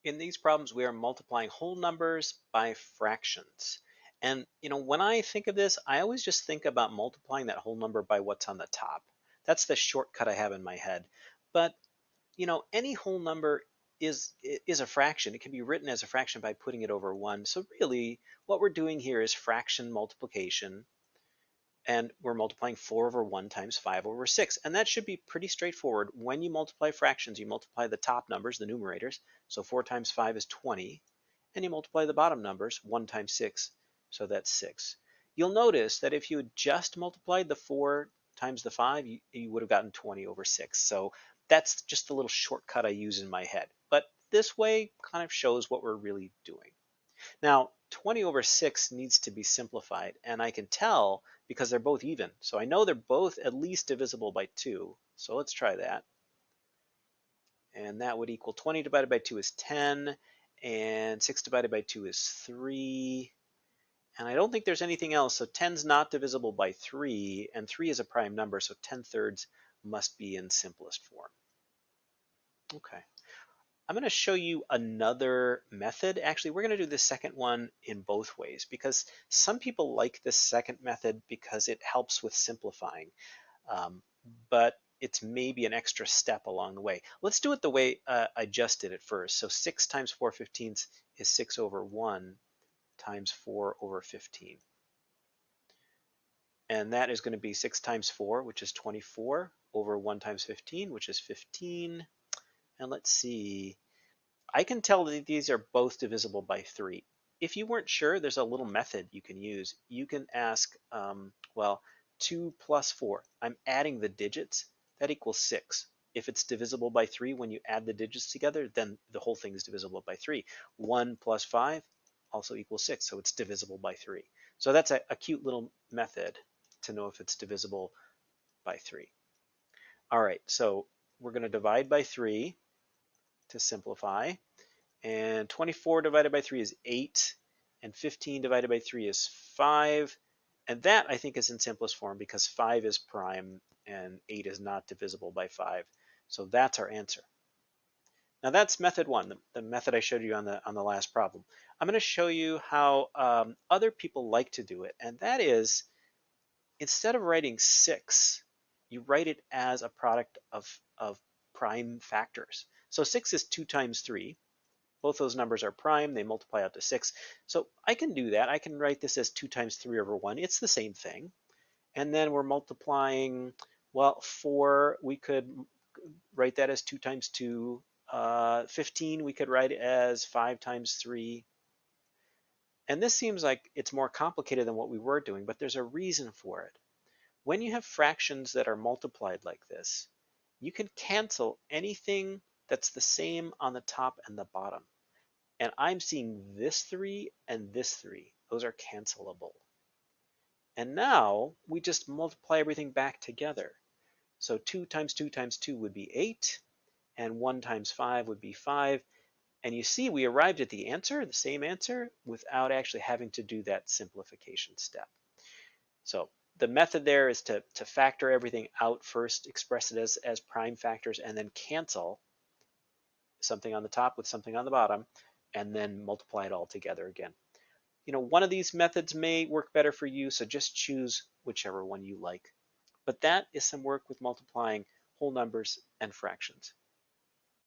In these problems, we are multiplying whole numbers by fractions. And when I think of this, I always just think about multiplying that whole number by what's on the top. That's the shortcut I have in my head. But any whole number is a fraction. It can be written as a fraction by putting it over 1. So really, what we're doing here is fraction multiplication, and we're multiplying 4 over 1 times 5 over 6. And that should be pretty straightforward. When you multiply fractions, you multiply the top numbers, the numerators. So 4 times 5 is 20. And you multiply the bottom numbers, 1 times 6, so that's 6. You'll notice that if you had just multiplied the 4 times the 5, you would have gotten 20 over 6. So that's just a little shortcut I use in my head. But this way kind of shows what we're really doing. Now, 20 over 6 needs to be simplified, and I can tell because they're both even. So I know they're both at least divisible by 2. So let's try that. And that would equal 20 divided by 2 is 10, and 6 divided by 2 is 3. And I don't think there's anything else, so 10 is not divisible by 3, and 3 is a prime number, so 10/3 must be in simplest form. Okay. I'm going to show you another method. Actually, we're going to do the second one in both ways because some people like this second method because it helps with simplifying, but it's maybe an extra step along the way. Let's do it the way I just did it first. So 6 times 4/15 is 6 over 1 times 4 over 15. And that is going to be 6 times 4, which is 24, over 1 times 15, which is 15. And let's see. I can tell that these are both divisible by 3. If you weren't sure, there's a little method you can use. You can ask, well, 2 plus 4. I'm adding the digits. That equals 6. If it's divisible by 3 when you add the digits together, then the whole thing is divisible by 3. 1 plus 5 also equals 6, so it's divisible by 3. So that's a cute little method to know if it's divisible by 3. All right, so we're going to divide by 3 to simplify. And 24 divided by 3 is 8. And 15 divided by 3 is 5. And that, I think, is in simplest form because 5 is prime and 8 is not divisible by 5. So that's our answer. Now that's method 1, the method I showed you on the last problem. I'm going to show you how other people like to do it. And that is, instead of writing 6, you write it as a product of prime factors. So 6 is 2 times 3. Both those numbers are prime. They multiply out to 6. So I can do that. I can write this as 2 times 3 over 1. It's the same thing. And then we're multiplying, well, 4, we could write that as 2 times 2. 15, we could write it as 5 times 3. And this seems like it's more complicated than what we were doing, but there's a reason for it. When you have fractions that are multiplied like this, you can cancel anything that's the same on the top and the bottom. And I'm seeing this 3 and this 3. Those are cancelable. And now we just multiply everything back together. So 2 times 2 times 2 would be 8, and 1 times 5 would be 5. And you see we arrived at the answer, the same answer, without actually having to do that simplification step. So the method there is to factor everything out first, express it as prime factors, and then cancel something on the top with something on the bottom, and then multiply it all together again. One of these methods may work better for you, so just choose whichever one you like. But that is some work with multiplying whole numbers and fractions.